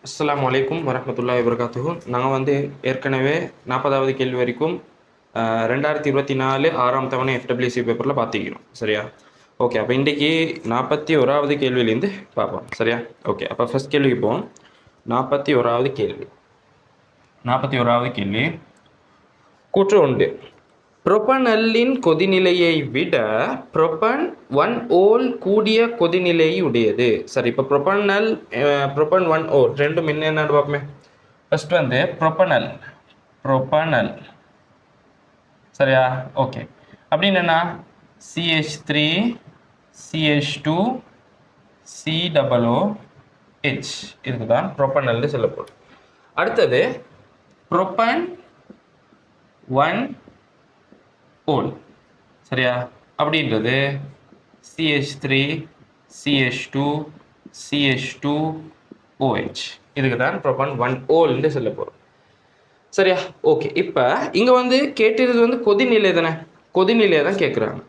அஸ்ஸலாமு அலைக்கும் வரஹ்மத்துல்லாஹி வபரகாத்துஹு. நாங்கள் வந்து ஏற்கனவே 40வது கேள்வி வரைக்கும் 2024 6ஆம் தவணை FWC பேப்பரில் பார்த்துக்கிறோம். சரியா? ஓகே, அப்போ இன்றைக்கி 41வது கேள்வியிலேருந்து பார்ப்போம். சரியா? ஓகே, அப்போ ஃபஸ்ட் கேள்விக்கு போவோம். 41வது கேள்வி. 41வது கேள்வி கூற்று உண்டு. புரோப்பனல்லின் கொதிநிலையை விட புரோப்பன் 1 ஓல் கூடிய கொதிநிலையை உடையது. சரி, இப்போ புரோப்பனல் புரோப்பன் 1 ஓல் ரெண்டும் என்னென்னு பார்ப்போமே. ஃபர்ஸ்ட் வந்து புரோப்பனல் சரியா? ஓகே, அப்படின்னு என்ன? CH3 CH2 COOH இதுக்கு தான் புரோப்பனல்னு சொல்லப்படும். அடுத்தது புரோப்பன் 1 ஓல் சரியா? அப்படின்றது CH3 CH2 CH2OH இதுக்கு தான் புரோப்பன் 1 ஓல்னு சொல்ல போகிறோம். சரியா? ஓகே, இப்போ இங்கே வந்து கேட்டிருது வந்து கொதிநிலை தானே, கொதிநிலையை தான் கேட்குறாங்க.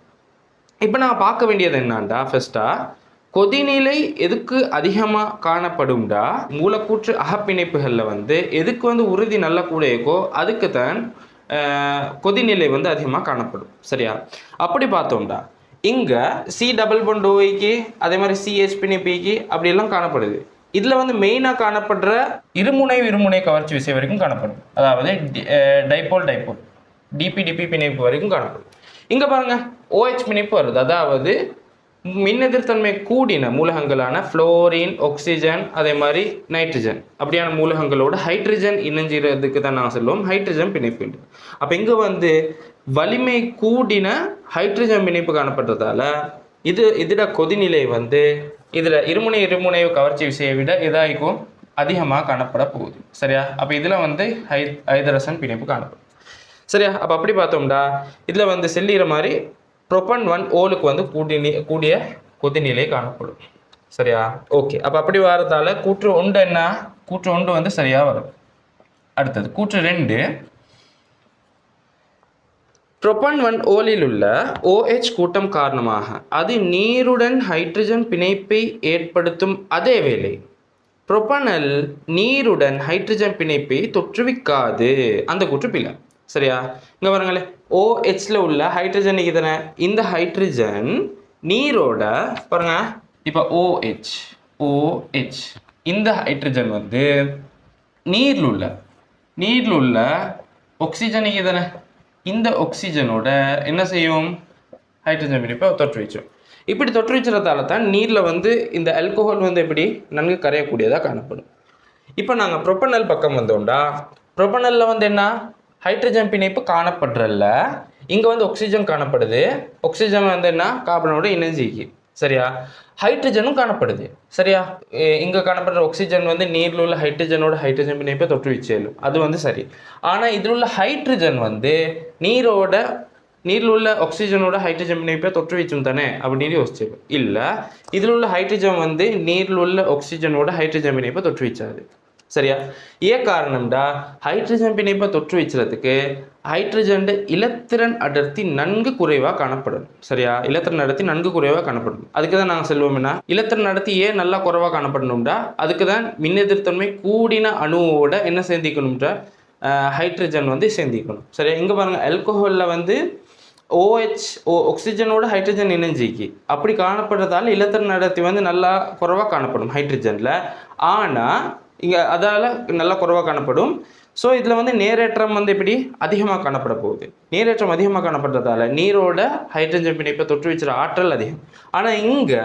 இப்போ நான் பார்க்க வேண்டியது என்னான்டா, ஃபர்ஸ்ட்டாக கொதிநிலை எதுக்கு அதிகமாக காணப்படும்டா, மூலக்கூற்று அகப்பிணைப்புகளில் வந்து எதுக்கு வந்து உறுதி நல்ல கூடையக்கோ அதுக்கு தான் கொதிநிலை வந்து அதிகமாக காணப்படும். சரியா? அப்படி பார்த்தோம்டா இங்கே C++OIக்கு அதே மாதிரி CH பிணைப்பிக்கு அப்படியெல்லாம் காணப்படுது. இதில் வந்து மெயினாக காணப்படுற இருமுனை கவர்ச்சி விசை வரைக்கும் காணப்படும். அதாவது டைபோல் DP பிணைப்பு வரைக்கும் காணப்படும். இங்கே பாருங்கள் OH பிணைப்பு வருது. அதாவது மின்னெதிர்த்தன்மை கூடின மூலகங்களான ஃப்ளோரின், ஆக்சிஜன், அதே மாதிரி நைட்ரஜன் அப்படியான மூலகங்களோட ஹைட்ரஜன் இணைஞ்சிறதுக்கு தான் நான் சொல்லுவோம் ஹைட்ரஜன் பிணைப்பு. அப்போ இங்கே வந்து வலிமை கூடின ஹைட்ரஜன் பிணைப்பு காணப்படுறதால இதோட கொதிநிலை வந்து இதில் இருமுனை கவர்ச்சி விசையை விட இதாகும் அதிகமாக காணப்பட போகுது. சரியா? அப்போ இதில் வந்து ஹைட்ரஜன் பிணைப்பு காணப்படும். சரியா? அப்போ அப்படி பார்த்தோம்டா இதில் வந்து செல்லிற மாதிரி புரோப்பன் 1 ஓலுக்கு வந்து கூடிய கொதிநிலை காணப்படும். சரியா? ஓகே, அப்போ அப்படி வரதால கூற்று ஒன்று என்ன? கூற்று ஒன்று வந்து சரியாக வரும். அடுத்தது கூற்று 2. புரோப்பன் 1 ஓலில் உள்ள OH கூட்டம் காரணமாக அது நீருடன் ஹைட்ரஜன் பிணைப்பை ஏற்படுத்தும் அதே வேளை புரோப்பனல் நீருடன் ஹைட்ரஜன் பிணைப்பை தொற்றுவிக்காது. அந்த கூற்று பிழை. சரியா? இங்கே பாருங்களே, OHல உள்ள ஹைட்ரஜன் தானே, இந்த ஹைட்ரஜன் நீரோட பாருங்க, இப்போ OH இந்த ஹைட்ரஜன் வந்து நீரில் உள்ள ஆக்சிஜன் தானே, இந்த ஆக்சிஜனோட என்ன செய்யும்? ஹைட்ரஜன் பிணைப்பை தொற்றுவிச்சோம். இப்படி தொற்றுவிச்சதால தான் நீரில் வந்து இந்த ஆல்கோஹால் வந்து எப்படி நன்கு கரையக்கூடியதாக காணப்படும். இப்போ நாங்கள் புரோப்பனல் பக்கம் வந்தோம்டா, புரோப்பனலில் வந்து என்ன ஹைட்ரஜன் பிணைப்பு காணப்படுறல்ல, இங்கே வந்து ஆக்சிஜன் காணப்படுது. ஆக்சிஜன் வந்து என்ன கார்பனோட இணைஞ்சிக்கு. சரியா? ஹைட்ரஜனும் காணப்படுது. சரியா? இங்கே காணப்படுற ஆக்சிஜன் வந்து நீரில் உள்ள ஹைட்ரஜன் பிணைப்பை தொற்றுவிச்சேலும் அது வந்து சரி. ஆனால் இதில் உள்ள ஹைட்ரஜன் வந்து நீரில் உள்ள ஆக்சிஜனோட ஹைட்ரஜன் பிணைப்பை தொற்றுவிச்சும் தானே அப்படின்னு யோசிச்சு இல்லை, இதில் உள்ள ஹைட்ரஜன் வந்து நீரில் உள்ள ஆக்சிஜனோட ஹைட்ரஜன் பிணைப்பை தொற்றுவிச்சாது. சரியா? ஏன் காரணம்டா, ஹைட்ரஜன் பிணைப்பை தொற்றுவிச்சதுக்கு ஹைட்ரஜன் இலத்திரன் அடர்த்தி நன்கு குறைவாக காணப்படும். சரியா? இலத்திரன் அடர்த்தி நன்கு குறைவாக காணப்படும். அதுக்கு தான் நாங்கள் சொல்லுவோம்னா இலத்திரன் அடர்த்தி ஏன் நல்லா குறைவாக காணப்படணும்டா, அதுக்கு தான் மின்னெதிர்த்தன்மை கூடின அணுவோட என்ன சேர்ந்திக்கணும்டா, ஹைட்ரஜன் வந்து சேர்ந்திக்கணும். சரியா? இங்கே பாருங்கள், ஆல்கோஹாலில் வந்து OH ஆக்சிஜனோட ஹைட்ரஜன் இணைஞ்சிக்கு அப்படி காணப்படுறதால இலத்திரன் அடர்த்தி வந்து நல்லா குறைவாக காணப்படும் ஹைட்ரஜனில். ஆனால் இங்கே அதால் நல்லா குறைவாக காணப்படும். ஸோ இதில் வந்து நேரேற்றம் வந்து எப்படி அதிகமாக காணப்பட போகுது. நேரேற்றம் அதிகமாக காணப்படுறதால நீரோட ஹைட்ரஜன் பிணைப்பை தொற்றுவிச்சுற ஆற்றல் அதிகம். ஆனால் இங்கே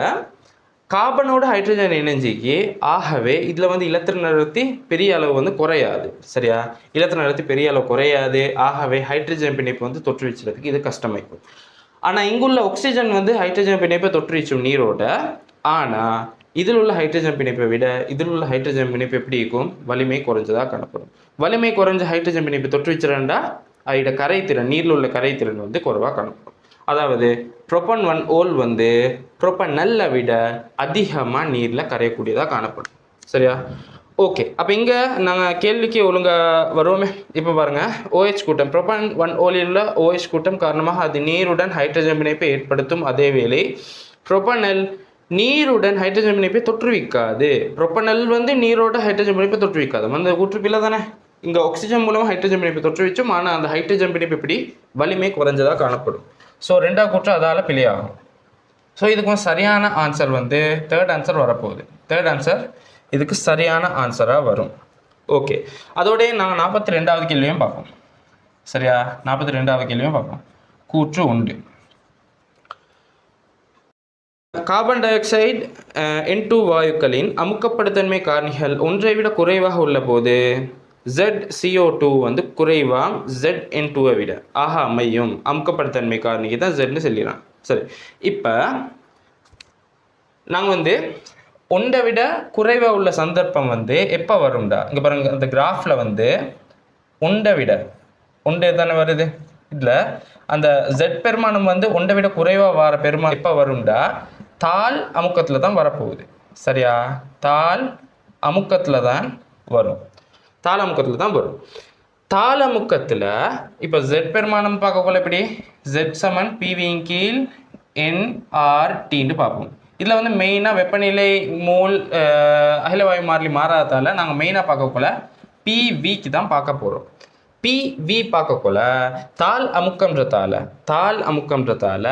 கார்பனோட ஹைட்ரஜன் இணைஞ்சிக்கு, ஆகவே இதில் வந்து இலத்திரன் அடர்த்தி பெரிய அளவு வந்து குறையாது. சரியா? இலத்திரன் அடர்த்தி பெரிய அளவு குறையாது. ஆகவே ஹைட்ரஜன் பிணைப்பு வந்து தொற்றுவிச்சுறதுக்கு இது கஷ்டமாயிருக்கும். ஆனால் இங்குள்ள ஆக்சிஜன் வந்து ஹைட்ரஜன் பிணைப்பை தொற்றுவிச்சும் நீரோட. ஆனால் இதில் உள்ள ஹைட்ரஜன் பிணைப்பை விட இதில் உள்ள ஹைட்ரஜன் பிணைப்பு எப்படி இருக்கும்? வலிமை குறைஞ்சதாக காணப்படும். வலிமை குறைஞ்ச ஹைட்ரஜன் பிணைப்பு தொற்றுவிச்சுறா அதோட கரைத்திறன், நீரில் உள்ள கரைத்திறன் வந்து குறைவாக காணப்படும். அதாவது புரோப்பன் 1 ஓல் வந்து புரோப்பனல்லை விட அதிகமாக நீரில் கரையக்கூடியதாக காணப்படும். சரியா? ஓகே, அப்போ இங்கே நாங்கள் கேள்விக்கு ஒழுங்காக வருவோமே. இப்போ பாருங்கள், OH கூட்டம் புரோப்பன் 1 ஓலில் உள்ள OH கூட்டம் காரணமாக அது நீருடன் ஹைட்ரஜன் பிணைப்பை ஏற்படுத்தும் அதே வேளை புரோப்பனல் நீருடன் ஹைட்ரஜன் பிணைப்பை தொற்றுவிக்காது. ப்ரொப்பனல் வந்து நீரோட ஹைட்ரஜன் பிணைப்பை தொற்றுவிக்காது. அந்த கூற்று பிள்ளை தானே. இங்கே ஆக்சிஜன் மூலம் ஹைட்ரஜன் பிணைப்பை தொற்றுவிச்சோம், ஆனால் அந்த ஹைட்ரஜன் பிணைப்பு இப்படி வலிமை குறைஞ்சதாக காணப்படும். ஸோ ரெண்டாவது கூற்று அதால் பிழையாகும். ஸோ இதுக்கு சரியான ஆன்சர் வந்து தேர்ட் ஆன்சர் வரப்போகுது. தேர்ட் ஆன்சர் இதுக்கு சரியான ஆன்சராக வரும். ஓகே, அதோடய நாங்கள் 42வது கேள்வியும் பார்ப்போம். சரியா, 42வது கேள்வியும் பார்ப்போம். கூற்று உண்டு. கார்பன் டை ஆக்சைடு N2 வாயுக்களின் அமுக்கப்படுத்தன்மை காரணிகள் ஒன்றை விட குறைவாக உள்ள போது ZCO2 வந்து குறைவாக ZN2வை விட ஆக அமையும். அமுக்கப்படுத்தன்மை காரணிக்கு தான் Zன்னு சொல்லிடலாம். சரி, இப்போ நாங்கள் வந்து ஒன்றை விட குறைவாக உள்ள சந்தர்ப்பம் வந்து எப்போ வரும்டா, இங்கே பாருங்க அந்த கிராஃபில் வந்து ஒன்றை விட ஒன்று தானே வருது. இதில் அந்த Z பெருமானம் வந்து ஒன்றை விட குறைவாக வர பெருமானம் எப்போ வரும்டா, தாள் அமுக்கத்தில் தான் வரப்போகுது. சரியா, தாள் அமுக்கத்தில் தான் வரும். தாள் அமுக்கத்தில் தான் வரும். தாள் அமுக்கத்தில் இப்போ Z பெருமானம் பார்க்கக்குள்ள எப்படி Z சமன் PV கீழ் NRTன்னு பார்ப்போம். இதில் வந்து மெயினாக வெப்பநிலை மோல் அகிலவாயு மாறிலி மாறாததால் நாங்கள் மெயினாக பார்க்கக்குள்ள PVக்கு தான் பார்க்க போகிறோம். PV பார்க்கக்குள்ள தாள் அமுக்கம்ன்றதால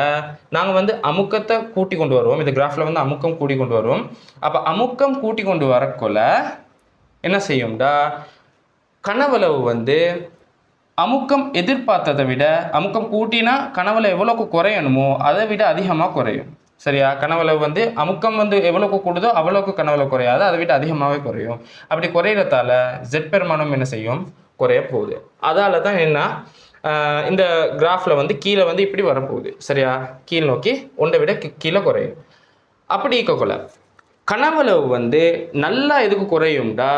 நாங்கள் வந்து அமுக்கத்தை கூட்டி கொண்டு வருவோம். இந்த கிராஃபில் வந்து அமுக்கம் கூட்டி கொண்டு வருவோம். அப்போ அமுக்கம் கூட்டி கொண்டு வரக்குள்ள என்ன செய்யும்டா, கனவளவு வந்து அமுக்கம் எதிர்பார்த்ததை விட அமுக்கம் கூட்டினா கனவளவு எவ்வளோக்கு குறையணுமோ அதை விட அதிகமாக குறையும். சரியா, கனவளவு வந்து அமுக்கம் வந்து எவ்வளோக்கு கூடுதோ அவ்வளோக்கு கனவளவு குறையாது, அதை விட அதிகமாகவே குறையும். அப்படி குறையிறதால Z பெருமானம் என்ன செய்யும், குறைய போகுது. அதால தான் என்ன இந்த கிராஃபில் வந்து கீழே வந்து இப்படி வரப்போகுது. சரியா, கீழ் நோக்கி ஒன்றை விட கீழே குறையும். அப்படி இருக்கக்குள்ள கனவளவு வந்து நல்லா எதுக்கு குறையும்டா,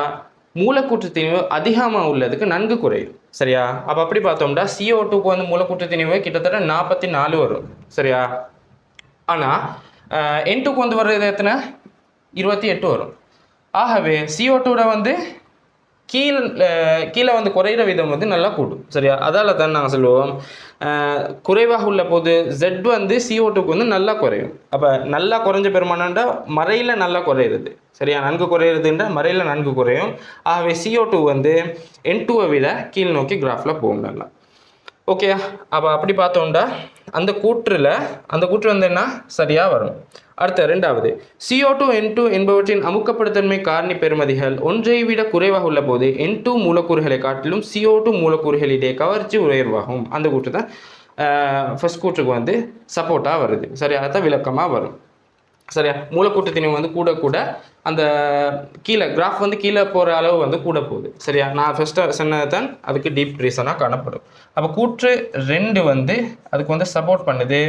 மூலக்கூற்று திணிவு அதிகமாக உள்ளதுக்கு நன்கு குறையும். சரியா, அப்போ அப்படி பார்த்தோம்டா CO2க்கு வந்து மூலக்கூற்று திணிவு கிட்டத்தட்ட 44 வரும். சரியா, ஆனால் N2க்கு வந்து வர்றது எத்தனை, 28 வரும். ஆகவே CO2 வந்து கீழே வந்து குறையிற விதம் வந்து நல்லா கூடும். சரியா, அதால் தான் நாங்கள் சொல்லுவோம் குறைவாக உள்ள போது Z வந்து CO2க்கு வந்து நல்லா குறையும். அப்போ நல்லா குறைஞ்ச பெருமானண்டா மறையில் நல்லா குறையிறது. சரியா, நன்கு குறையிறதுன்ற மறையில் நன்கு குறையும். ஆகவே CO2 வந்து N2வை விட கீழ் நோக்கி கிராஃபில் போகும் நல்லா. ஓகே, அப்போ அப்படி பார்த்தோம்டா அந்த கூற்று வந்து என்ன சரியாக வரும். அடுத்த ரெண்டாவது, CO2 N2 என்பவற்றின் அமுக்கப்படுத்தன்மை காரணி பெறுமதிகள் ஒன்றை விட குறைவாக உள்ள போது N2 மூலக்கூறுகளை காட்டிலும் CO2 மூலக்கூறுகளிடையே கவர்ச்சி உயர்வாகும். அந்த கூற்று தான் ஃபர்ஸ்ட் கூற்றுக்கு வந்து சப்போர்ட்டாக வருது. சரியா, அதான் விளக்கமாக வரும். சரியா, மூலக்கூற்று திணிவு வந்து கூட அந்த கீழே கிராஃப் வந்து கீழே போகிற அளவு வந்து கூட போகுது. சரியா, நான் ஃபஸ்ட்டு சொன்னது தான் அதுக்கு டீப் ரீசனாக காணப்படும். அப்போ கூற்று 2 வந்து அதுக்கு வந்து சப்போர்ட் பண்ணுது.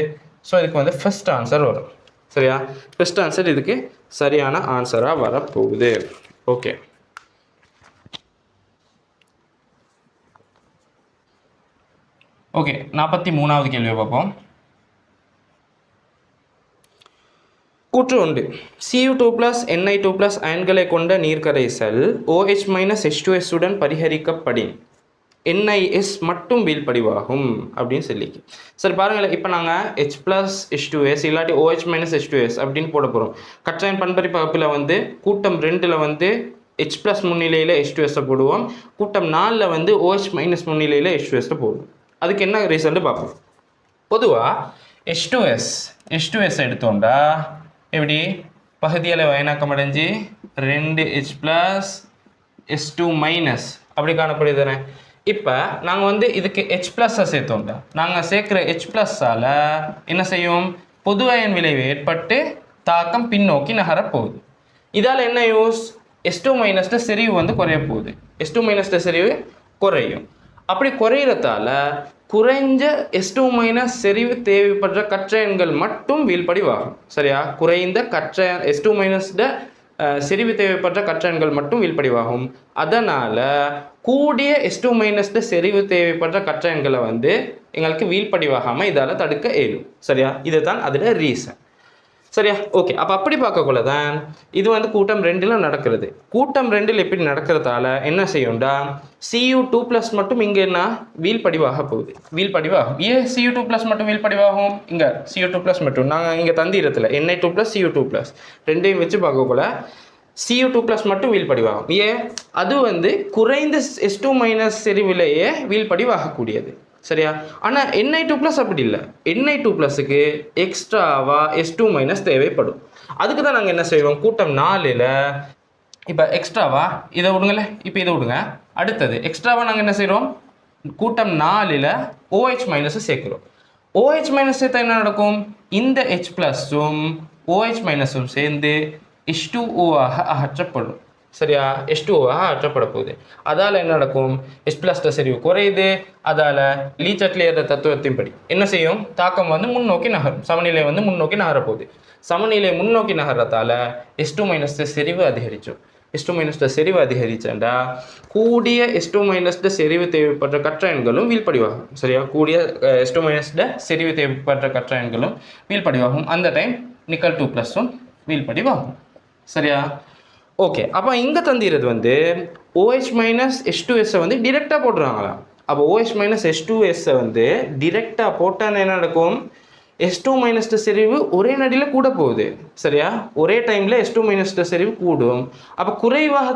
ஸோ இதுக்கு வந்து ஃபர்ஸ்ட் ஆன்சர் வரும். சரியா, ஃபர்ஸ்ட் ஆன்சர் இதுக்கு சரியான ஆன்சராக வரப்போகுது. ஓகே, ஓகே 43வது கேள்வியை பார்ப்போம். கூற்று உண்டு. Cu2+ Ni2+ அயன்களை கொண்ட நீர்க்கரைசல் OH - H2S உடன் பரிகரிக்கப்படின் NiS மட்டும் வீழ்படிவாகும் அப்படின்னு சொல்லிக்கு. சரி பாருங்களேன், இப்போ நாங்கள் H+H2S இல்லாட்டி OH - H2S அப்படின்னு போட போகிறோம். கற்றாயின் பண்பறி பகுப்பில் வந்து கூட்டம் 2ல் வந்து H+ முன்னிலையில் H2S போடுவோம். கூட்டம் 4ல் வந்து OH- முன்னிலையில் H2S போடுவோம். அதுக்கு என்ன ரிசல்ட் பார்ப்போம். பொதுவாக H2S எடுத்தோம்டா எப்படி பகுதியில் வயனாக்கம் அடைஞ்சு 2H+ S2- அப்படி காணப்படுதுதானே. இப்போ நாங்கள் வந்து இதுக்கு H+ சேர்த்தோம்டா, நாங்கள் சேர்க்குற H+ஆல் என்ன செய்யும், பொது அயன் விளைவு ஏற்பட்டு தாக்கம் பின்னோக்கி நகரப்போகுது. இதால் என்ன யூஸ், S2- செறிவு வந்து குறைய போகுது. S2- செறிவு குறையும். அப்படி குறையிறதால குறைஞ்ச S2- செறிவு தேவைப்படுற கற்றையன்கள் மட்டும் வீழ்படிவாகும். சரியா, குறைந்த S2- செறிவு தேவைப்படுற கற்றையன்கள் மட்டும் வீழ்படிவாகும். அதனால் கூடிய S2- செறிவு தேவைப்படுற கற்றையன்களை வந்து எங்களுக்கு வீழ்படிவாகாமல் இதால் தடுக்க இயலும். சரியா, இதுதான் அதில் ரீசன். சரியா? ஓகே. அப்போ அப்படி பார்க்கக்குள்ள தான் இது வந்து கூட்டம் 2ல் நடக்கிறது. கூட்டம் 2ல் எப்படி நடக்கிறதால என்ன செய்யும்டா Cu2+ மட்டும் இங்கே என்ன வீழ்படிவாக போகுது. வீழ்படிவாகும். ஏன் Cu2+ மட்டும் வீழ்படிவாகும்? இங்கே Cu2+ மட்டும் நாங்கள் இங்கே தந்திரத்தில் Na2+ Cu2+ ரெண்டையும் வச்சு பார்க்கக்குள்ள Cu2+ மட்டும் வீழ்படிவாகும். ஏன்? அது வந்து குறைந்த S2- செறிவிலேயே வீழ்படிவாகக்கூடியது. சரியா? ஆனால் Ni2+ அப்படி இல்லை. Ni2+க்கு எக்ஸ்ட்ராவா S2- தேவைப்படும். அதுக்கு தான் நாங்கள் என்ன செய்வோம், கூட்டம் 4ல் இப்போ எக்ஸ்ட்ராவா இதை விடுங்களே, இப்போ இதை விடுங்க. அடுத்தது எக்ஸ்ட்ராவா நாங்கள் என்ன செய்கிறோம், கூட்டம் 4ல் OH- சேர்க்கிறோம். OH- சேர்த்தா என்ன நடக்கும், இந்த H+ம் OH- சேர்ந்து H2O ஆக அகற்றப்படும். சரியா? H2O ஆக அகற்றப்பட போகுது. அதால் என்ன நடக்கும், H+ செறிவு குறையுது. அதால் லீச்சட்லியர் தத்துவத்தின்படி என்ன செய்யும், தாக்கம் வந்து முன்னோக்கி நகரும். சமநிலை வந்து முன்னோக்கி நகரப்போகுது. சமநிலை முன்னோக்கி நகரத்தால் S2- செறிவு அதிகரிச்சோம். S2- செறிவு அதிகரிச்சா கூடிய S2- செறிவு தேவைப்படுற கற்றாயன்களும் வீழ்படிவாகும். சரியா? கூடிய S2- செறிவு தேவைப்படுற கற்றாயன்களும் வீழ்படிவாகும். அந்த டைம் நிக்கல் 2+ம் வீழ்படிவாகும். சரியா? ஓகே. அப்போ இங்கே தந்திரது வந்து OH- H2S வந்து டிரெக்டாக போட்டுருவாங்களாம். அப்போ OH- H2S வந்து டிரெக்டாக போட்டால் என்ன நடக்கும், S2- செறிவு ஒரே நடியில் கூட போகுது. சரியா? ஒரே டைமில் S2- செறிவு கூடும். அப்போ குறைவாக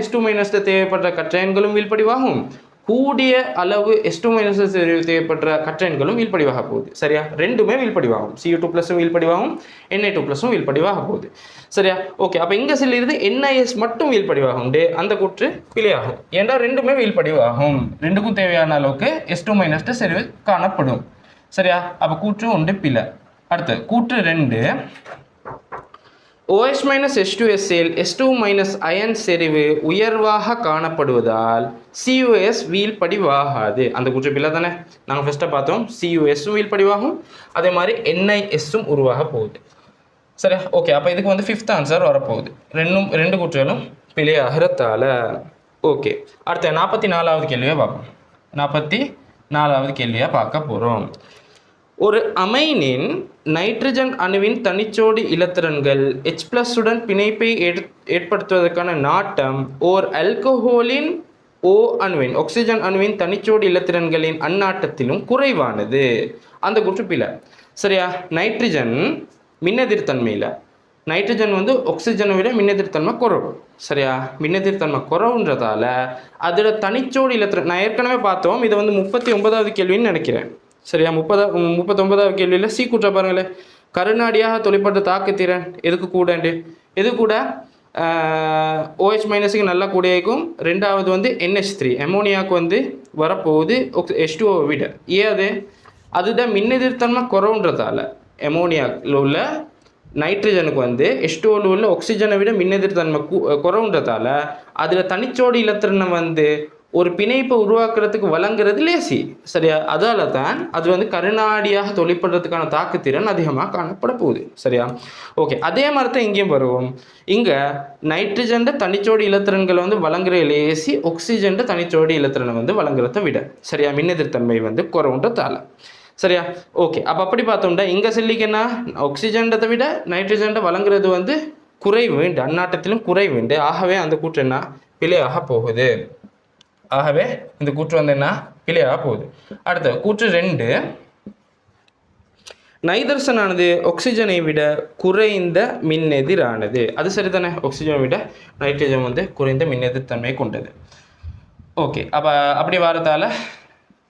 S2- தேவைப்படுற கற்றாயன்களும் வீழ்படிவாகும். கூடிய அளவு S2- செறிவு தேவைப்படுற கற்றாயன்களும் வீழ்படிவாக போகுது. சரியா? ரெண்டுமே வீழ்படிவாகும். Cu2+ வீழ்படிவாகும், Na2+ வீழ்படிவாக போகுது. சரியா? ஓகே. அப்போ இங்கே சொல்லிடுது NiS மட்டும் வீழ்படிவாகும். அந்த கூற்று பிழையாகும். ஏன்டா ரெண்டுமே வீழ்படிவாகும். ரெண்டுக்கும் தேவையான அளவுக்கு S2- செறிவு காணப்படும். சரியா? அப்போ கூற்று 1 பிழை. அடுத்து கூற்று 2, OH- H2S S2- அயன் செறிவு உயர்வாக காணப்படுவதால் CuS வீழ்படிவாகாது. அந்த கூற்று பிழை தானே. நாங்கள் ஃபஸ்ட்டாக பார்த்தோம், CuSம் வீழ்படிவாகும், அதே மாதிரி NiSம் உருவாக போகுது. சரியா? ஓகே. அப்போ இதுக்கு வந்து 5th ஆன்சர் வரப்போகுது. ரெண்டு கூற்றுகளும் பிழையாகிறதால. ஓகே. அடுத்த 44வது கேள்வியை பார்ப்போம். 44வது கேள்வியாக பார்க்க போகிறோம். ஒரு அமைனின் நைட்ரஜன் அணுவின் தனிச்சோடி இலத்திரன்கள் H+உடன் பிணைப்பை ஏற்படுத்துவதற்கான நாட்டம் ஓர் ஆல்கஹோலின் O அணுவின் ஆக்சிஜன் அணுவின் தனிச்சோடி இலத்திரன்களின் அந்நாட்டத்திலும் குறைவானது. அந்த கூற்று பிழை. சரியா? நைட்ரஜன் மின்னெதிர்த்தன்மையில் நைட்ரஜன் வந்து ஆக்சிஜனை விட மின்னெதிர்த்தன்மை குறைவு. சரியா? மின்னெதிர்த்தன்மை குறைவுன்றதால அதோட தனிச்சோடி இலத்திரன் நான் ஏற்கனவே பார்த்தோம். இதை வந்து 39வது கேள்வின்னு நினைக்கிறேன். சரியா? 39வது கேள்வியில் சி கூற்ற பாருங்களேன். கருநாடியாக தொழிற்பட்ட தாக்குத்திறன் எதுக்கு கூடண்டு, எது கூட OH- நல்லா கூட இருக்கும். ரெண்டாவது வந்து NH3 அமோனியாவுக்கு வந்து வரப்போகுது H2O விட. ஏன் அதுதான் மின்னெதிர்த்தன்மை குறவுன்றதால. அமோனியாவில் உள்ள நைட்ரஜனுக்கு வந்து H2O உள்ள ஆக்சிஜனை விட மின்னெதிர்த்தன்மை குறவுன்றதால அதில் தனிச்சோடி இலத்திரனை வந்து ஒரு பிணைப்பை உருவாக்குறதுக்கு வழங்குறது லேசி. சரியா? அதால தான் அது வந்து கருநாடியாக தொழிற்படுறதுக்கான தாக்குத்திறன் அதிகமாக காணப்பட போகுது. சரியா? ஓகே. அதே மாதிரி தான் இங்கேயும் வருவோம். இங்கே நைட்ரஜன் தனிச்சோடி இலத்திரன்களை வந்து வழங்குற லேசி, ஆக்சிஜன் தனிச்சோடி இலத்திரனை வந்து வழங்குறத விட. சரியா? மின்னெதிர்த்தன்மை வந்து குறவுன்றதால. சரியா? ஓகே. அப்போ அப்படி பார்த்தோம்னா இங்கே சொல்லிக்கன்னா ஆக்சிஜன்டத்தை விட நைட்ரஜன் வழங்குறது வந்து குறைவுண்டு, அந்நாட்டத்திலும் குறைவுண்டு. ஆகவே அந்த கூற்று என்ன பிழையாக போகுது. ஆகவே இந்த கூற்று வந்து என்ன பிழையாக போகுது. அடுத்த கூற்று 2, நைதர்சனானது ஆக்சிஜனை விட குறைந்த மின்னெதிரானது. அது சரிதானே. ஆக்சிஜனை விட நைட்ரஜன் வந்து குறைந்த மின்னெதிர்த்தன்மை கொண்டது. ஓகே. அப்போ அப்படி வரதால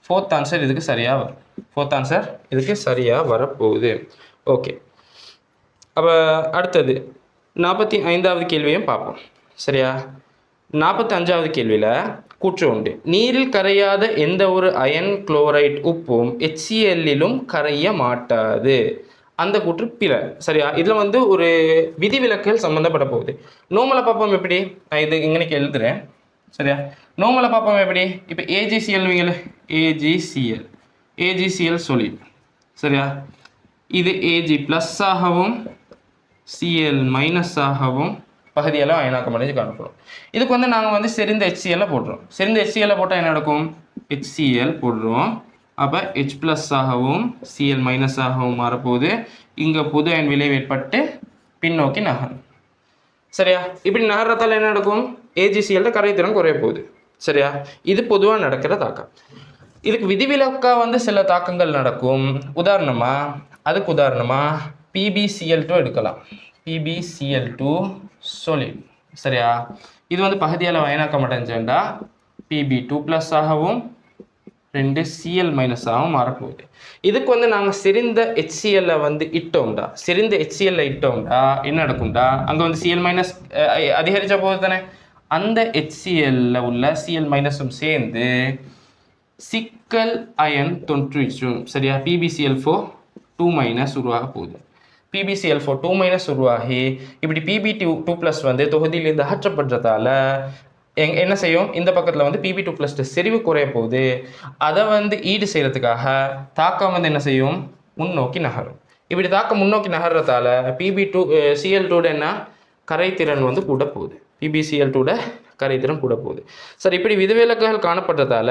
4th ஆன்சர் இதுக்கு சரியாக வரும். 4th ஆன்சர் இதுக்கு சரியாக வரப்போகுது. ஓகே. அப்போ அடுத்தது 45வது கேள்வியும் பார்ப்போம். சரியா? 45வது கேள்வியில் கூற்று உண்டு. நீரில் கரையாத எந்த ஒரு அயன் குளோரைட் உப்பும் HClலும் கரைய மாட்டாது. அந்த கூற்று பிழை. சரியா? இதில் வந்து ஒரு விதிவிலக்குகள் சம்மந்தப்பட போகுது. நோமலை பார்ப்போம் எப்படி, நான் இது இங்கனைக்கு எழுதுகிறேன். சரியா? நோமலை பார்ப்போம் எப்படி, இப்போ AgCl AgCl solid. சரியா? இது Ag+ ஆகவும் Cl- ஆகவும் பகுதியெல்லாம் அயனாக்கம் அடைஞ்சு காணப்படும். இதுக்கு வந்து நாங்கள் வந்து செறிந்த HCl போடுறோம். செறிந்த HCl போட்டால் என்ன நடக்கும், HCl போடுறோம். அப்போ ஹெச் ப்ளஸ் ஆகவும் சிஎல் மைனஸ் ஆகவும் மாறப்போகுது. இங்கே புது அயன் விளைவு ஏற்பட்டு பின்னோக்கி நகரும். சரியா? இப்படி நகர்றதால என்ன நடக்கும்? ஏஜிசிஎல்ல கரைதிறன் குறைய போகுது. சரியா? இது பொதுவாக நடக்கிற தாக்கம். இதுக்கு விதிவிலக்காக வந்து சில தாக்கங்கள் நடக்கும். அதுக்கு உதாரணமாக PbCl2 எடுக்கலாம். PbCl2 solid. சரியா? இது வந்து பகுதியால் அயனாக்கம் அடைஞ்சேன்டா Pb2+ ஆகவும் 2Cl- ஆகவும் மாறப்போகுது. இதுக்கு வந்து நாங்கள் செறிந்த HCl வந்து இட்டோம்டா என்ன நடக்கும்டா? அங்கே வந்து Cl- அதிகரிச்ச போது தானே அந்த HCl உள்ள Cl- சேர்ந்து சிக்கல் அயன் தோன்றுவிச்சும். சரியா? PbCl4 2- உருவாக போகுது. PbCl4 2- உருவாகி இப்படி Pb2+ வந்து தொகுதியிலிருந்து அகற்றப்படுறதால என்ன செய்யும்? இந்த பக்கத்தில் வந்து Pb2+ செறிவு குறைய போகுது. அதை வந்து ஈடு செய்யறதுக்காக தாக்கம் வந்து என்ன செய்யும்? முன்னோக்கி நகரும். இப்படி தாக்கம் முன்னோக்கி நகர்றதால Cl2 என்ன கரைத்திறன் வந்து கூட போகுது. PbCl2 கரைத்திறன் கூட போகுது. சரி, இப்படி விதிவிலக்குகள் காணப்படுறதால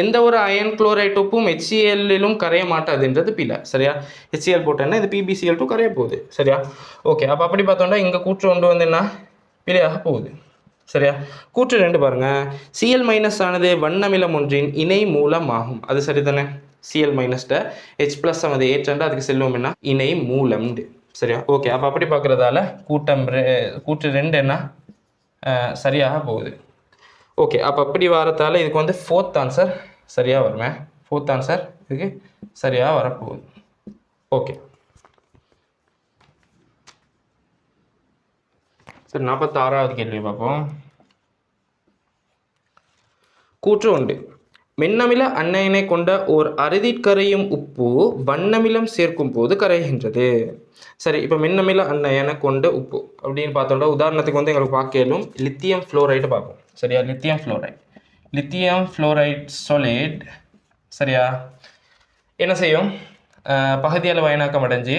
எந்த ஒரு அயன் குளோரைட் உப்பும் HCl கரைய மாட்டாதுன்றது பிழை. சரியா? HCl போட்டேன்னா இது PbCl2 கரைய போகுது. சரியா? ஓகே, அப்போ அப்படி பார்த்தோம்னா இங்கே கூற்று ஒன்று வந்து என்ன பிழையாக போகுது. சரியா? கூற்று 2 பாருங்க. Cl- ஆனது வண்ணமிலம் ஒன்றின் இணை மூலம் ஆகும். அது சரிதானே? Cl- H+ வந்து ஏற்றண்டா அதுக்கு செல்லும் என்ன இணை மூலம். சரியா? ஓகே, அப்போ அப்படி பார்க்குறதால கூற்று 2 என்ன சரியாக போகுது. ஓகே, அப்போ அப்படி வரத்தால் இதுக்கு வந்து 4th ஆன்சர் சரியாக வருமே. 4th ஆன்சர் இதுக்கு சரியாக வரப்போகுது. ஓகே, சரி, 46வது கேள்வி பார்ப்போம். கூற்று 1. மென்னமில அன்னையனை கொண்ட ஓர் அறுதிக்கரையும் உப்பு வண்ணமிலம் சேர்க்கும் போது கரைகின்றது. சரி, இப்போ மென்னமில அன்னையனை கொண்ட உப்பு அப்படின்னு பார்த்தோம்னா உதாரணத்துக்கு வந்து எங்களுக்கு பார்க்கலும் லித்தியம் ஃப்ளோரைடு பார்ப்போம். சரியா? Lithium fluoride solid. சரியா? என்ன செய்யும்? பகுதியளவு அயனாக்கம் அடைஞ்சு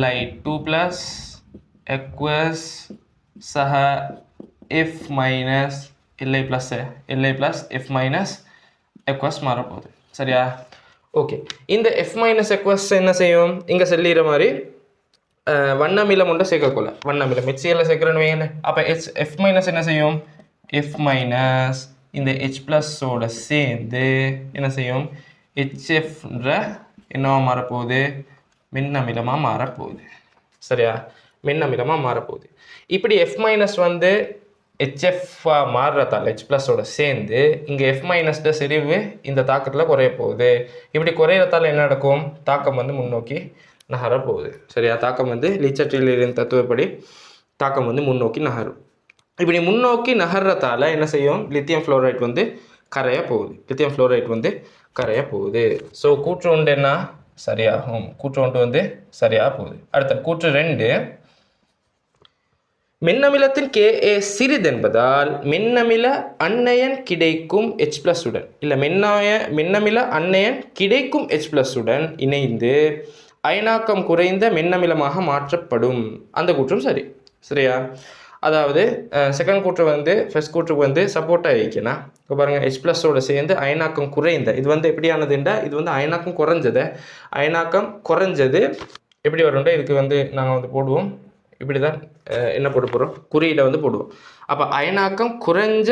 Li2+ aqueous சக F- Li+F- aqueous மாறப்போகுது. சரியா? ஓகே, இந்த F- aqueous என்ன செய்யும்? இங்கே சொல்லிடுற மாதிரி வண்ணமிலம் ஒன்றை சேர்க்கக்குள்ள வண்ணமிலம் HCl சேர்க்கிறேன்னு வைங்களே. அப்போ F- என்ன செய்யும்? F- இந்த H+ஓட சேர்ந்து என்ன செய்யும்? HF என்னவா மாறப்போகுது? மின்னமிலமாக மாறப்போகுது. சரியா? மின்னமிலமாக மாறப்போகுது. இப்படி F- வந்து HF மாறுறதால H+ஓட சேர்ந்து இங்கே F- செறிவு இந்த தாக்கத்தில் குறைய போகுது. இப்படி குறையிறதால என்ன நடக்கும்? தாக்கம் வந்து முன்னோக்கி நகரப்போகுது. சரியா? தாக்கம் வந்து லீச்சற்றிலின் தத்துவப்படி தாக்கம் வந்து முன்னோக்கி நகரும். இப்படி முன்னோக்கி நகர்றதால என்ன செய்யும்? லித்தியம் ஃப்ளோரைட் வந்து கரைய போகுது. ஸோ கூற்று 1 என்ன சரியாகும்? கூற்று 1 வந்து சரியாக போகுது. அடுத்த கூற்று 2. மென்னமிலத்தின் Ka சிறிதென்பதால் மென்னமில அன்னையன் கிடைக்கும் H+ உடன் மென்னமில அன்னையன் கிடைக்கும் H+ உடன் இணைந்து அயனாக்கம் குறைந்த மென்னமிலமாக மாற்றப்படும். அந்த கூற்றும் சரி. சரியா? அதாவது செகண்ட் கூற்று வந்து ஃபர்ஸ்ட் கூற்றுக்கு வந்து சப்போர்ட்டாக ஆகிக்கணும். இப்போ பாருங்கள், H+ஓட சேர்ந்து அயனாக்கம் குறைந்த இது வந்து எப்படியானதுண்டா இது வந்து அயனாக்கம் குறைஞ்சது எப்படி வரும்டா இதுக்கு வந்து நாங்கள் வந்து போடுவோம். இப்படி தான் என்ன போட போகிறோம்? குறியீடை வந்து போடுவோம். அப்போ அயனாக்கம் குறைஞ்ச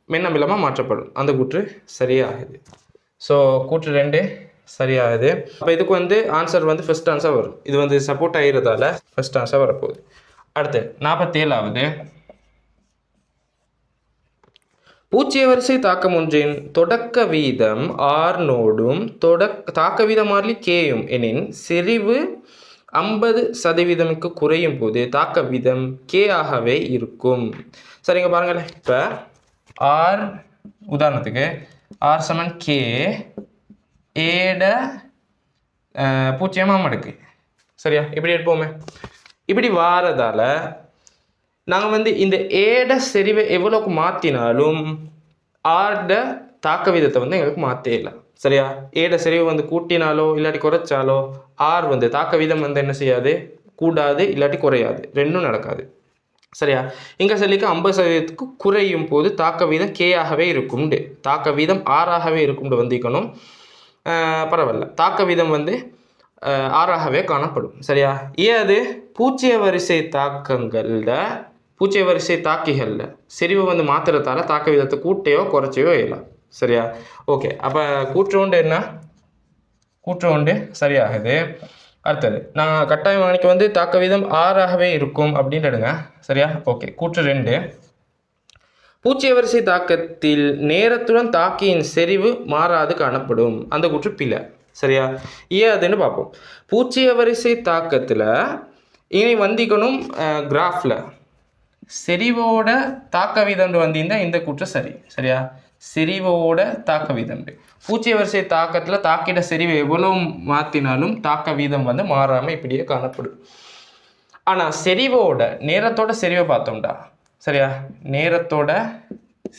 மென்னமிலமாக மாற்றப்படும். அந்த கூற்று சரியாகுது. ஸோ கூற்று 2 சரியாகுது. அப்போ இதுக்கு வந்து ஆன்சர் வந்து ஃபர்ஸ்ட் ஆன்சர் வரும். இது வந்து சப்போர்ட் ஆகிறதால ஃபர்ஸ்ட் ஆன்சர் வரப்போகுது. அடுத்து 47வது. பூஜ்ஜிய வரிசை தாக்கம் ஒன்றின் தொடக்க வீதம் R0ம் தாக்க வீத மாறிலி Kயும் எனின் செறிவு 50% குறையும் போது தாக்க வீதம் K ஆகவே இருக்கும். சரிங்க, பாருங்களேன். இப்போ R உதாரணத்துக்கு R = K ஏட 0 மடக்கு. சரியா? இப்படி எடுப்போமே. இப்படி வாரதால நாங்கள் வந்து இந்த ஏட செறிவை எவ்வளோக்கு மாற்றினாலும் ஆர்ட தாக்க வீதத்தை வந்து எங்களுக்கு மாற்றல. சரியா? ஏட செறிவை வந்து கூட்டினாலோ இல்லாட்டி குறைச்சாலோ ஆர் வந்து தாக்க வீதம் வந்து என்ன செய்யாது? கூடாது இல்லாட்டி குறையாது, ரெண்டும் நடக்காது. சரியா? இங்கே சொல்லிக்க 50% குறையும் போது தாக்க வீதம் K ஆகவே இருக்கும்ண்டு, தாக்க வீதம் R ஆகவே இருக்கும்ண்டு வந்திக்கணும். பரவாயில்ல, தாக்க வீதம் வந்து R ஆகவே காணப்படும். சரியா? ஏன் அது பூஜ்ஜிய வரிசை தாக்கங்களில் பூஜ்ஜிய வரிசை தாக்கிகளில் செறிவை வந்து மாத்திரத்தால் தாக்க வீதத்தை கூட்டையோ குறைச்சையோ இயலாம். சரியா? ஓகே, அப்போ கூற்று ஒன்று என்ன? கூற்று ஒன்று சரியாகுது. அடுத்தது நான் கட்டாயம் அன்னைக்கு வந்து தாக்க வீதம் R ஆகவே இருக்கும் அப்படின்னு எடுங்க. சரியா? ஓகே, கூற்று 2, பூஜ்ஜிய வரிசை தாக்கத்தில் நேரத்துடன் தாக்கியின் செறிவு மாறாது காணப்படும். அந்த கூற்று பிழை. சரியா? ஏன் அதுன்னு பார்ப்போம். பூஜ்ஜிய வரிசை தாக்கத்தில் இனி வந்திக்கணும் கிராஃபில் செறிவோட தாக்க வீதம் வந்திருந்தால் இந்த கூற்று சரி. சரியா? செறிவோட தாக்க வீதம் பூஜ்ஜிய வரிசை தாக்கத்தில் தாக்கிட செறிவு எவ்வளோ மாற்றினாலும் தாக்க வீதம் வந்து மாறாமல் இப்படியே காணப்படும். ஆனால் செறிவோட நேரத்தோட செறிவை பார்த்தோம்டா, சரியா, நேரத்தோட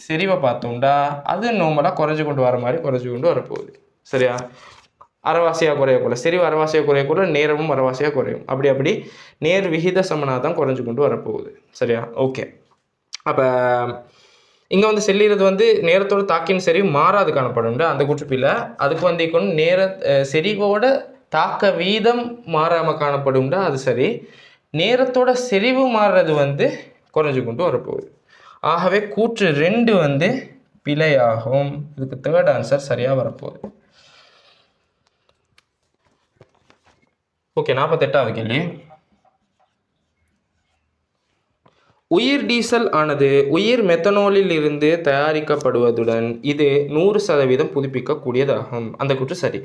செறிவை பார்த்தோம்டா அது நார்மலாக குறைஞ்சு கொண்டு வர மாதிரி குறைஞ்சு கொண்டு வரப்போகுது. சரியா? அரைவாசியாக குறையக்கூட செறிவு அரைவாசியாக குறையக்கூட நேரமும் அரைவாசியாக குறையும். அப்படி நேர் விகித சமனாக தான் குறைஞ்சு கொண்டு வரப்போகுது. சரியா? ஓகே, அப்போ இங்கே வந்து செல்லிறது வந்து நேரத்தோட தாக்கின் செறிவு மாறாது காணப்படும். அந்த கூற்றுப்பில் அதுக்கு வந்து நேர செறிவோட தாக்க வீதம் மாறாமல் காணப்படும்டா, அது சரி. நேரத்தோட செறிவு மாறுறது வந்து குறைஞ்சு கொண்டு வரப்போகுது. ஆகவே கூற்று 2 வந்து பிழையாகும். இதுக்கு தேர்ட் ஆன்சர் சரியாக வரப்போகுது. ஓகே, 48வது கேள்வி. உயிர் டீசல் ஆனது உயிர் மெத்தனாலில் இருந்து தயாரிக்கப்படுவதுடன் இது 100% புதுப்பிக்கக்கூடியதாகும். அந்த கூற்று சரி.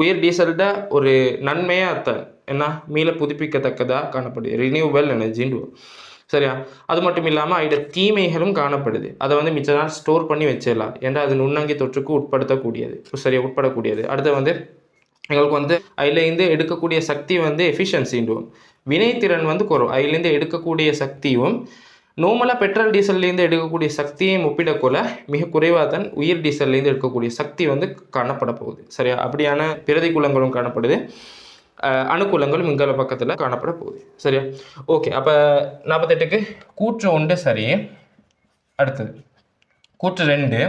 உயிர் டீசல்ட ஒரு நன்மையாக அர்த்தம் என்ன, மீள புதுப்பிக்கத்தக்கதாக காணப்படுது, ரினியூவல் எனர்ஜின்னு. சரியா? அது மட்டும் இல்லாமல் அதில் தீமைகளும் காணப்படுது. அதை வந்து மிச்ச நாள் ஸ்டோர் பண்ணி வச்சிடலாம், ஏன்னா அது நுண்ணங்கி தொற்றுக்கு உட்படுத்தக்கூடியது, சரியா, உட்படக்கூடியது. அடுத்து வந்து எங்களுக்கு வந்து அதிலேருந்து எடுக்கக்கூடிய சக்தி வந்து எஃபிஷியன்சின்டுவோம், வினைத்திறன் வந்து குறையும். அதிலேருந்து எடுக்கக்கூடிய சக்தியும் நார்மலாக பெட்ரோல் டீசல்லேருந்து எடுக்கக்கூடிய சக்தியையும் ஒப்பிடக்கொள்ள மிக குறைவாக தான் உயிர் டீசல்லேருந்து எடுக்கக்கூடிய சக்தி வந்து காணப்பட போகுது. சரியா? அப்படியான பிரதிகூலங்களும் காணப்படுது, அனுகூலங்களும் இங்கே பக்கத்தில் காணப்பட போகுது. சரியா? ஓகே, அப்போ 48க்கு கூற்று 1 சரி. அடுத்தது கூற்று 2,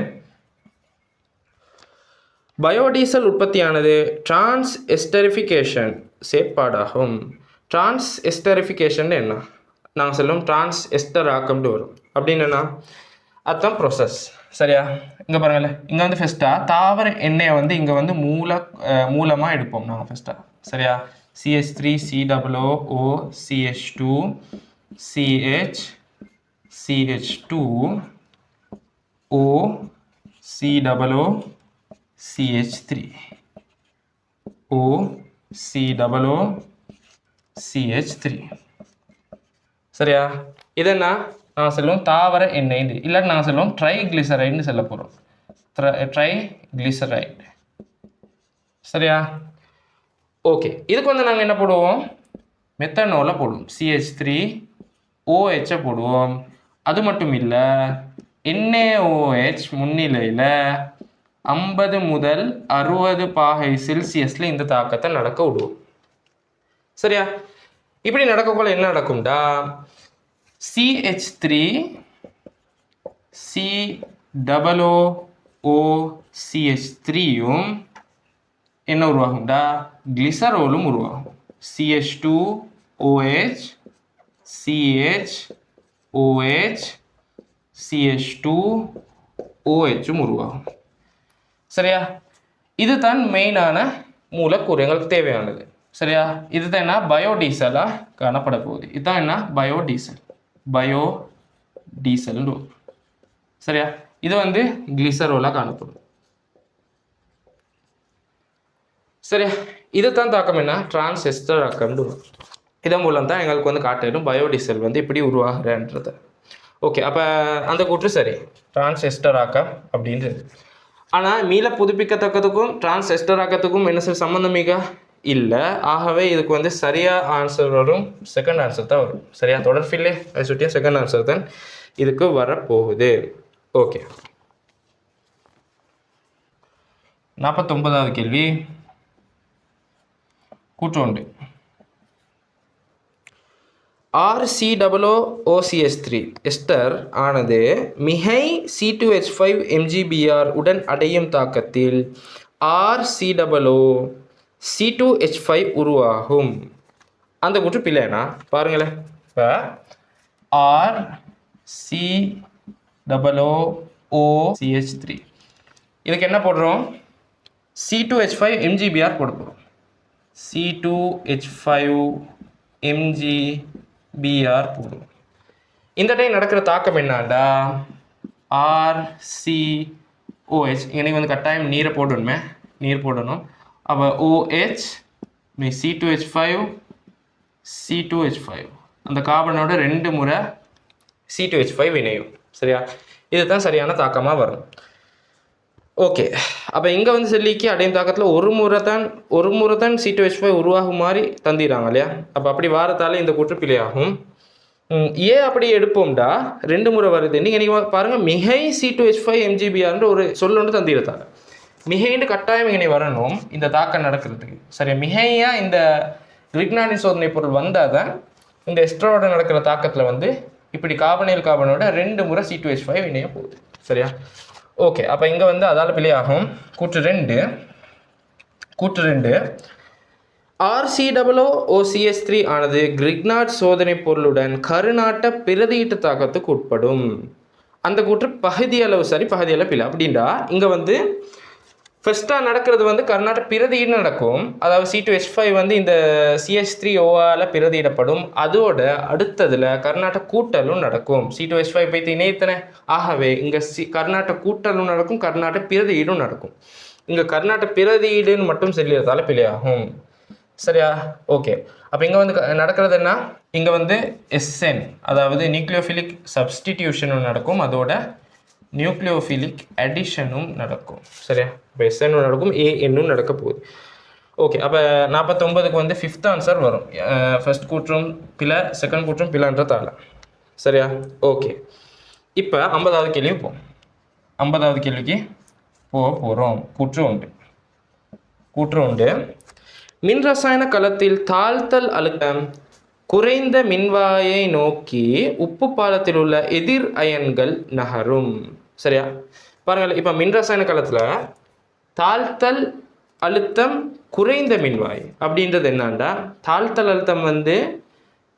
பயோடீசல் உற்பத்தியானது டிரான்ஸ் எஸ்டரிஃபிகேஷன் செயற்பாடாகும். டிரான்ஸ் எஸ்டரிஃபிகேஷன் என்ன? நாங்கள் சொல்லுவோம் டிரான்ஸ் எஸ்டர் ஆக்கம்னு வரும். அப்படின்னா அதுதான் ப்ரோசஸ். சரியா? இங்கே பாருங்களேன், இங்கே வந்து ஃபஸ்ட்டாக தாவர எண்ணெயை வந்து இங்கே வந்து மூலமாக எடுப்போம் நாங்கள் ஃபஸ்ட்டாக. சரியா? CH3 COO CH2 CH CH2 O COO CH3 O COO CH3. சரியா? இதென்னா நான் சொல்லுவோம் தாவர எண்ணெய், இல்லாட்டி நாங்கள் சொல்லுவோம் ட்ரைகிளிசரைடுன்னு சொல்ல போகிறோம். ட்ரைகிளிசரைடு. சரியா? ஓகே, இதுக்கு வந்து நாங்கள் என்ன போடுவோம், மெத்தனோலை போடுவோம், CH3OH போடுவோம். அது மட்டும் இல்லை, NaOH முன்னிலையில் 50 முதல் 60 பாகை செல்சியஸில் இந்த தாக்கத்தை நடக்க விடுவோம். சரியா? இப்படி நடக்கக்குள்ள என்ன நடக்கும்டா, CH3 COO CH3யும் என்ன உருவாகும்டா, கிளிசரோலும் உருவாகும். CH2OH CHOH CH2OHம் உருவாகும். சரியா? இதுதான் மெயினான மூலக்கூறு எங்களுக்கு தேவையானது. சரியா? இதுதான் என்ன, பயோடீசலாக காணப்பட போகுது. இதுதான் என்ன, பயோடீசல். சரியா? இது வந்து கிளிசரோலாக காணப்படும். சரியா? இதுதான் தாக்கம் என்ன, டிரான்ஸ் எஸ்டர் ஆக்கம்னு. இதன் மூலம் தான் எங்களுக்கு வந்து காட்டிடும் பயோடீசல் வந்து இப்படி உருவாகிறன்றது. ஓகே, அப்போ அந்த கூற்று சரி, டிரான்ஸ் எஸ்டர் ஆக்கம் அப்படின்றது. ஆனால் மீள புதுப்பிக்கத்தக்கதுக்கும் டிரான்ஸ் எஸ்டர் ஆக்கத்துக்கும் என்ன சார் சம்மந்தம் மிக இல்லை. ஆகவே இதுக்கு வந்து சரியாக ஆன்சர் வரும், செகண்ட் ஆன்சர் தான் வரும். சரியா? தொடர்பில்லை அதை சுற்றியும் செகண்ட் ஆன்சர் தான் இதுக்கு வரப்போகுது. ஓகே, 49வது கேள்வி. கூற்று 1, RCOOCH3 எஸ்டர் ஆனது மிகை C2H5 MgBr உடன் அடையும் தாக்கத்தில் RCOO C2H5 உருவாகும். அந்த கூற்று பிள்ளைனா பாருங்களேன். இப்போ RCOOCH3 இதுக்கு என்ன போடுறோம்? C2H5 MgBr போட போகிறோம். C2H5 MgBr போடுவோம். இந்த டைம் நடக்கிற தாக்கம் என்னண்டா RCOH எனக்கு வந்து கட்டாயம் நீரை போடணுமே, நீர் போடணும். அப்போ OH C2H5 அந்த கார்பனோட 2 முறை C2H5 இணையும். சரியா? இதுதான் சரியான தாக்கமாக வரும். ஓகே, அப்போ இங்கே வந்து செல்லிக்கு அடையும் தாக்கத்தில் ஒரு முறை தான் C2H5 உருவாகும் மாதிரி தந்திடுறாங்க இல்லையா? அப்போ அப்படி வாரத்தால் இந்த கூற்று பிழையாகும். ஏன் அப்படி எடுப்போம்டா 2 முறை வருது. நீங்கள் பாருங்கள், மிகை C2H5 MgBrன்ற ஒரு சொல்லொன்று தந்திரத்தாங்க. மிகைன்னு கட்டாயம் இங்கே வரணும் இந்த தாக்கம் நடக்கிறதுக்கு. சரி, மிகையாக இந்த விக்னானி சோதனை பொருள் வந்தால் தான் இந்த எஸ்டரோட நடக்கிற தாக்கத்தில் வந்து இப்படி கார்பனோட 2 முறை C2H5 இணைய போகுது. சரியா? ஓகே, அப்போ இங்கே வந்து அதால் பிழையாகும். கூற்று 2 RCOOCH3 ஆனது கிரிக்னாட் சோதனை பொருளுடன் கருநாட்ட பிரதியீட்டு தாக்கத்துக்கு உட்படும். அந்த கூற்று பகுதி அளவு சரி, பகுதி அளவு பிழை. அப்படின்டா இங்கே வந்து ஃபர்ஸ்ட்டாக நடக்கிறது வந்து கருநாட்ட பிரதியீடு நடக்கும். அதாவது C2H5 வந்து இந்த CH3Oஆல் பிரதியிடப்படும். அதோட அடுத்ததில் கருநாட்ட கூட்டலும் நடக்கும். C2H5 பைத்து இணையத்தனை. ஆகவே இங்கே கருநாட்ட கூட்டலும் நடக்கும், கருநாட்ட பிரதியீடும் நடக்கும். இங்கே கருநாட்ட பிரதியீடுன்னு மட்டும் சொல்லியதால பிழையாகும். சரியா? ஓகே, அப்போ இங்கே வந்து நடக்கிறது என்ன? இங்கே வந்து SN அதாவது நியூக்ளியோஃபிலிக் சப்ஸ்டிடியூஷனும் நடக்கும், அதோட நியூக்ளியோஃபிலிக் அடிஷனும் நடக்கும். சரியா? இப்போ SNனும் நடக்கும், ANனும் நடக்க போகுது. ஓகே, அப்போ 49க்கு வந்து 5th ஆன்சர் வரும். ஃபர்ஸ்ட் கூற்றும் பிழை, செகண்ட் கூற்றும் பிழைன்றதால. சரியா? ஓகே, இப்போ 50வது கேள்வி போகும். 50வது கேள்விக்கு போக போகிறோம். கூற்று உண்டு. மின் ரசாயன களத்தில் தாழ்த்தல் அழுத்தம் குறைந்த மின்வாயை நோக்கி உப்பு பாலத்தில் உள்ள எதிர் அயன்கள் நகரும். சரியா? பாருங்கள், இப்போ மின் ரசாயன களத்தில் தாழ்த்தல் அழுத்தம் குறைந்த மின்வாய் அப்படின்றது என்னண்டா, தாழ்த்தல் அழுத்தம் வந்து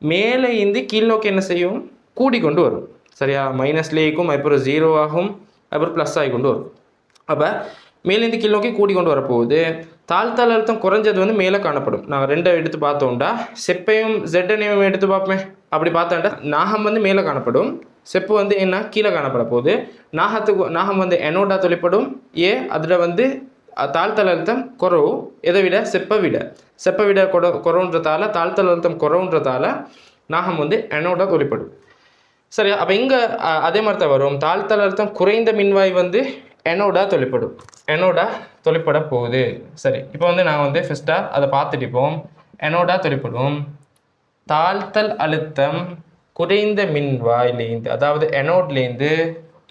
மேலே இருந்து கீழ் நோக்கி என்ன செய்யும்? கூடிக்கொண்டு வரும். சரியா? மைனஸ்லேயும் அப்புறம் 0 ஆகும், அப்புறம் ப்ளஸ் ஆகி கொண்டு வரும். அப்போ மேலேருந்து கீழ் நோக்கி கூடிக்கொண்டு வரப்போகுது. தாழ்த்தல் அழுத்தம் குறைஞ்சது வந்து மேலே காணப்படும். நாங்கள் 2 எடுத்து பார்த்தோம்டா, செப்பையும் ZNயும் எடுத்து பார்ப்போமே. அப்படி பார்த்தோம்டா நாகம் வந்து மேலே காணப்படும், செப்பு வந்து என்ன கீழே காணப்பட போகுது. நாகம் வந்து எனோடா தொலைப்படும். அதில் வந்து தாழ்த்தல் அழுத்தம் குறவு. எதை விட? செப்பை விட குறவுன்றதால, தாழ்த்தல் அழுத்தம் குறவுன்றதால நாகம் வந்து எனோடா தொலைப்படும். சரியா? அப்போ இங்கே அதே மாதிரி தான் வரும். தாழ்த்தல் அழுத்தம் குறைந்த மின்வாய் வந்து எனோடா தொலைப்பட போகுது. சரி, இப்போ வந்து நாங்கள் வந்து ஃபஸ்ட்டாக அதை பார்த்துட்டுப்போம். எனோடா தொலைப்படும். தாழ்த்தல் அழுத்தம் குறைந்த மின்வாயிலேருந்து, அதாவது எனோட்லேருந்து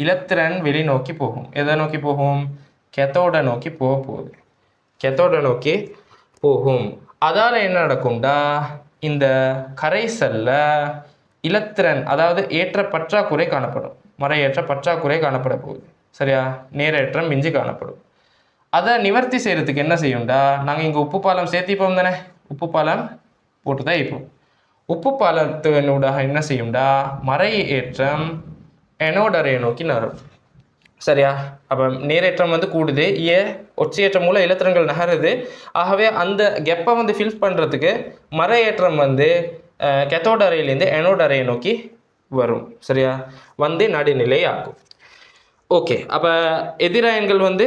இலத்திரன் வெளிநோக்கி போகும். எதை நோக்கி போகும்? கெத்தோட நோக்கி போகுது. கெத்தோட நோக்கி போகும். அதால் என்ன நடக்கும்டா, இந்த கரைசல்ல இலத்திரன் அதாவது ஏற்ற பற்றாக்குறை காணப்படும். மறையேற்ற பற்றாக்குறை காணப்பட போகுது. சரியா? நேரேற்றம் மிஞ்சி காணப்படும். அதை நிவர்த்தி செய்கிறதுக்கு என்ன செய்யும்டா, நாங்கள் இங்கே உப்பு பாலம் சேர்த்திப்போம் தானே, உப்பு பாலம் போட்டு தான் இப்போ உப்பு பாலத்தினூடாக என்ன செய்யும்டா, மறை ஏற்றம் எனோடரையை நோக்கி நகரும். சரியா? அப்போ நேரேற்றம் வந்து கூடுது, ஒற்றையேற்றம் மூலம் இலத்திரங்கள் நகருது. ஆகவே அந்த கெப்பை வந்து ஃபில் பண்ணுறதுக்கு மறை ஏற்றம் வந்து கெத்தோட அறையிலேருந்து எனோட அறையை நோக்கி வரும். சரியா? வந்து நடுநிலை ஆகும். ஓகே, அப்போ எதிராயன்கள் வந்து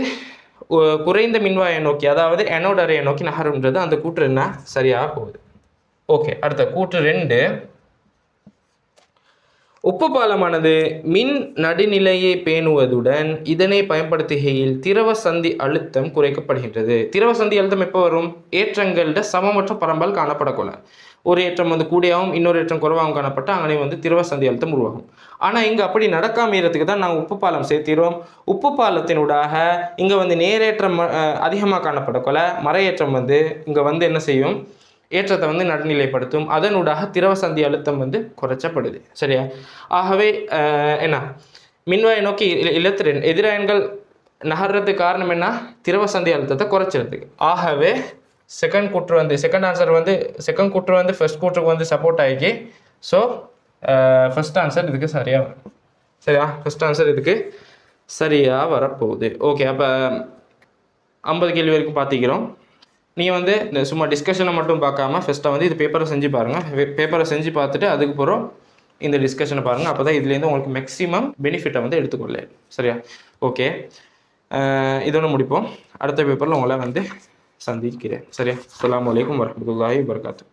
குறைந்த மின்வாயை நோக்கி, அதாவது எனோட அறையை நோக்கி நகரும்ன்றது அந்த கூற்று என்ன சரியாக போகுது. ஓகே, அடுத்த கூற்று 2. உப்பு பாலமானது மின் நடுநிலையை பேணுவதுடன் இதனை பயன்படுத்துகையில் திரவ சந்தி அழுத்தம் குறைக்கப்படுகின்றது. திரவ சந்தி அழுத்தம் எப்போ வரும்? ஏற்றங்கள்ட சமமற்ற பரம்பால் காணப்படக்கூட. ஒரு ஏற்றம் வந்து கூடியாகவும் இன்னொரு ஏற்றம் குறைவாகவும் காணப்பட்டால் அங்கே வந்து திரவ சந்தி அழுத்தம் உருவாகும். ஆனால் இங்கே அப்படி நடக்காம இருக்கிறதுக்கு தான் நாங்கள் உப்பு பாலம் சேர்த்திரோம். உப்பு பாலத்தினூடாக இங்கே வந்து நேரேற்றம் அதிகமாக காணப்படக்கூட, மறையேற்றம் வந்து இங்கே வந்து என்ன செய்யும்? ஏற்றத்தை வந்து நடுநிலைப்படுத்தும். அதனூடாக திரவ சந்தி அழுத்தம் வந்து குறைச்சப்படுது. சரியா? ஆகவே என்ன மின்வாயை நோக்கி இலத்திரன் எதிரயன்கள் நகர்றதுக்கு காரணம் என்ன? திரவ சந்தி அழுத்தத்தை குறைச்சிறதுக்கு. ஆகவே செகண்ட் ஆன்சர் வந்து செகண்ட் கூற்று வந்து ஃபர்ஸ்ட் கூற்றுக்கு வந்து சப்போர்ட் ஆகிக்கி. ஸோ ஃபர்ஸ்ட் ஆன்சர் இதுக்கு சரியாக வரும். சரியா? ஃபர்ஸ்ட் ஆன்சர் இதுக்கு சரியாக வரப்போகுது. ஓகே, அப்போ 50 கேள்வி வரைக்கும் பார்த்திக்கிறோம். நீங்கள் வந்து இந்த சும்மா டிஸ்கஷனை மட்டும் பார்க்காம ஃபஸ்ட்டாக வந்து இது பேப்பரை செஞ்சு பாருங்கள். பேப்பரை செஞ்சு பார்த்துட்டு அதுக்கப்புறம் இந்த டிஸ்கஷனை பாருங்கள். அப்போ தான் இதுலேருந்து உங்களுக்கு மேக்ஸிமம் பெனிஃபிட்டை வந்து எடுத்துக்கொள்ள. சரியா? ஓகே, இதோட முடிப்போம். அடுத்த பேப்பரில் உங்களை வந்து சந்திக்கிறேன். சரியா? அஸ்ஸலாமு அலைக்கும் வரஹ்மத்துல்லாஹி வபரகாத்துஹு.